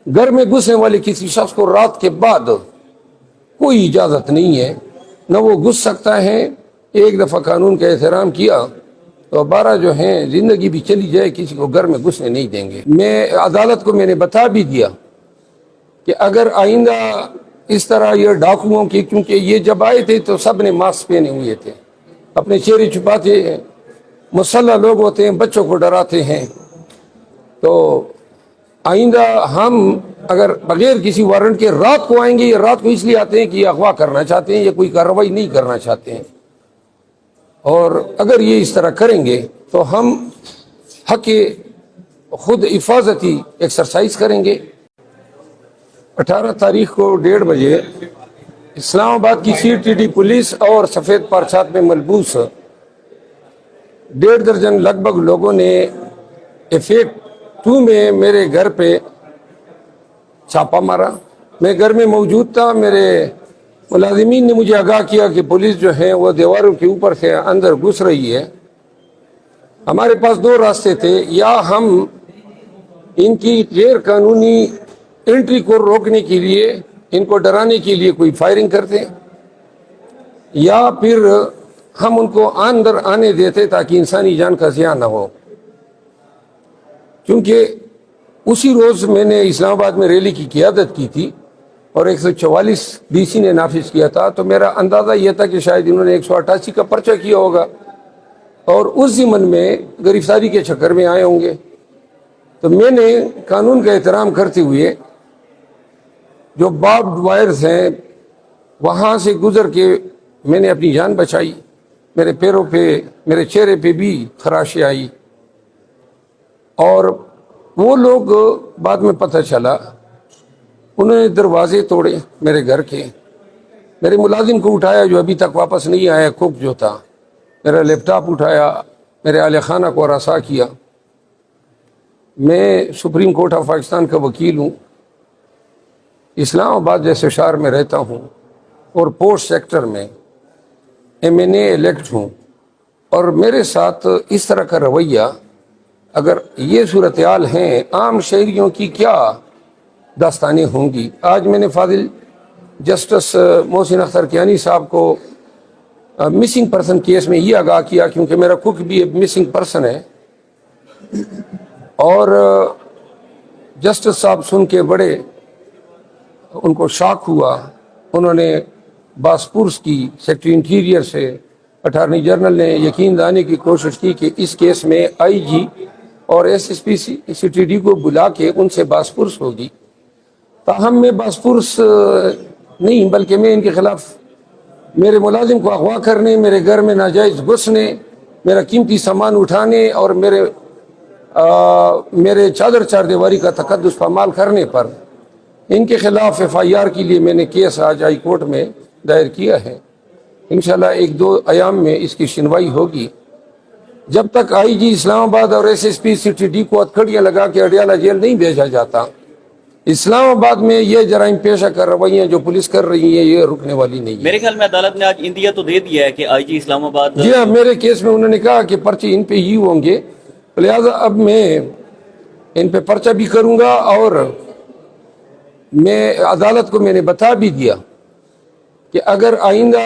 گھر میں گھسنے والے کسی شخص کو رات کے بعد کوئی اجازت نہیں ہے، نہ وہ گھس سکتا ہے۔ ایک دفعہ قانون کا احترام کیا تو 12 جو ہیں زندگی بھی چلی جائے کسی کو گھر میں گھسنے نہیں دیں گے۔ میں عدالت کو میں نے بتا بھی دیا کہ اگر آئندہ اس طرح یہ ڈاکوؤں کی، کیونکہ یہ جب آئے تھے تو سب نے ماسک پہنے ہوئے تھے، اپنے چہرے چھپاتے ہیں، مسلح لوگ ہوتے ہیں، بچوں کو ڈراتے ہیں، تو آئندہ ہم اگر بغیر کسی وارنٹ کے رات کو آئیں گے، یہ رات کو اس لیے آتے ہیں کہ یہ اغوا کرنا چاہتے ہیں، یہ کوئی کارروائی نہیں کرنا چاہتے ہیں، اور اگر یہ اس طرح کریں گے تو ہم حق خود حفاظتی ایکسرسائز کریں گے۔ 18 تاریخ کو 1:30 بجے اسلام آباد کی CTD پولیس اور سفید پارچات میں ملبوس 1.5 درجن لگ بھگ لوگوں نے FA 2 میں میرے گھر پہ چھاپا مارا۔ میں گھر میں موجود تھا، میرے ملازمین نے مجھے آگاہ کیا کہ پولیس جو ہے وہ دیواروں کے اوپر سے اندر گھس رہی ہے۔ ہمارے پاس 2 راستے تھے، یا ہم ان کی غیر قانونی انٹری کو روکنے کے لیے، ان کو ڈرانے کے لیے کوئی فائرنگ کرتے، یا پھر ہم ان کو اندر آنے دیتے تاکہ انسانی جان کا زیاں نہ ہو۔ کیونکہ اسی روز میں نے اسلام آباد میں ریلی کی قیادت کی تھی اور 144 DC نے نافذ کیا تھا، تو میرا اندازہ یہ تھا کہ شاید انہوں نے 188 کا پرچہ کیا ہوگا اور اس ضمن میں گرفتاری کے چکر میں آئے ہوں گے۔ تو میں نے قانون کا احترام کرتے ہوئے جو باربڈ وائرز ہیں وہاں سے گزر کے میں نے اپنی جان بچائی۔ میرے پیروں پہ، میرے چہرے پہ بھی خراشیں آئی، اور وہ لوگ بعد میں پتہ چلا انہوں نے دروازے توڑے میرے گھر کے، میرے ملازم کو اٹھایا جو ابھی تک واپس نہیں آیا، کوک جو تھا، میرا لیپ ٹاپ اٹھایا، میرے اہل خانہ کو ہراساں کیا۔ میں سپریم کورٹ آف پاکستان کا وکیل ہوں، اسلام آباد جیسے شہر میں رہتا ہوں، اور پورٹ سیکٹر میں MNA الیکٹ ہوں، اور میرے ساتھ اس طرح کا رویہ، اگر یہ صورتحال ہیں عام شہریوں کی کیا داستانیں ہوں گی۔ آج میں نے فاضل جسٹس محسن اختر کیانی صاحب کو مسنگ پرسن کیس میں یہ آگاہ کیا، کیونکہ میرا کوک بھی ایک مسنگ پرسن ہے، اور جسٹس صاحب سن کے بڑے ان کو شاک ہوا۔ انہوں نے باسپورس کی سیکٹری انٹیریئر سے اٹارنی جنرل نے یقین دلانے کی کوشش کی کہ اس کیس میں IG اور SSP CTD کو بلا کے ان سے باسپورس ہوگی، تاہم میں باسپورس نہیں، بلکہ میں ان کے خلاف میرے ملازم کو اغوا کرنے، میرے گھر میں ناجائز گھسنے، میرا قیمتی سامان اٹھانے اور میرے چادر چار دیواری کا تقدس پامال کرنے پر ان کے خلاف FIR کے لیے میں نے کیس آج ہائی کورٹ میں دائر کیا ہے۔ انشاءاللہ 1-2 ایام میں اس کی سنوائی ہوگی۔ جب تک IG اسلام آباد اور SSP CTD کو ہتھکڑیاں لگا کے اڈیالہ جیل نہیں بھیجا جاتا، اسلام آباد میں یہ جرائم پیشہ کر رویاں جو پولیس کر رہی ہیں یہ رکنے والی نہیں ہے۔ میرے خیال میں عدالت نے آج اندیا تو دے دیا ہے کہ IG اسلام آباد، جی ہاں، میرے کیس میں انہوں نے کہا کہ پرچے ان پہ ہی ہوں گے، لہذا اب میں ان پہ پرچہ بھی کروں گا، اور میں عدالت کو میں نے بتا بھی دیا کہ اگر آئندہ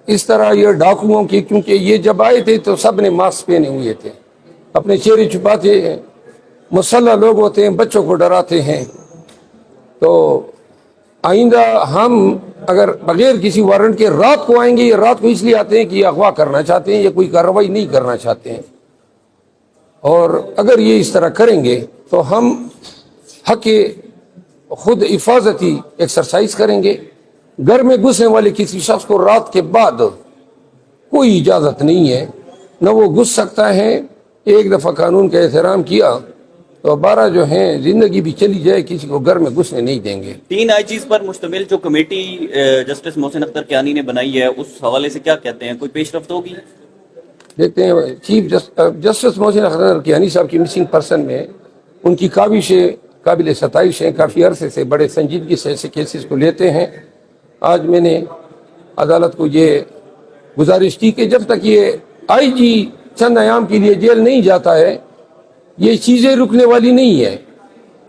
اس طرح یہ ڈاکوؤں کی، کیونکہ یہ جب آئے تھے تو سب نے ماسک پہنے ہوئے تھے، اپنے چہرے چھپاتے ہیں، مسلح لوگ ہوتے ہیں، بچوں کو ڈراتے ہیں، تو آئندہ ہم اگر بغیر کسی وارنٹ کے رات کو آئیں گے، یہ رات کو اس لیے آتے ہیں کہ یہ اغوا کرنا چاہتے ہیں، یہ کوئی کارروائی نہیں کرنا چاہتے ہیں، اور اگر یہ اس طرح کریں گے تو ہم حق خود حفاظتی ایکسرسائز کریں گے۔ گھر میں گھسنے والے کسی شخص کو رات کے بعد کوئی اجازت نہیں ہے، نہ وہ گھس سکتا ہے۔ ایک دفعہ قانون کا احترام کیا تو 12 جو ہیں زندگی بھی چلی جائے کسی کو گھر میں گھسنے نہیں دیں گے۔ 3 IGs پر مشتمل جو کمیٹی جسٹس محسن اختر کیانی نے بنائی ہے، اس حوالے سے کیا کہتے ہیں؟ کوئی پیش رفت ہوگی؟ دیکھتے ہیں چیف جسٹس محسن اختر کیانی صاحب کی مسنگ پرسن میں ان کی کاوشیں قابل ستائش ہیں، کافی عرصے سے بڑے سنجیدگی سے ایسے کیسز کو لیتے ہیں۔ آج میں نے عدالت کو یہ گزارش کی کہ جب تک یہ IG چند ایام کے لیے جیل نہیں جاتا ہے، یہ چیزیں رکنے والی نہیں ہے۔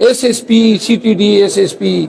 SSP, CTD, SSP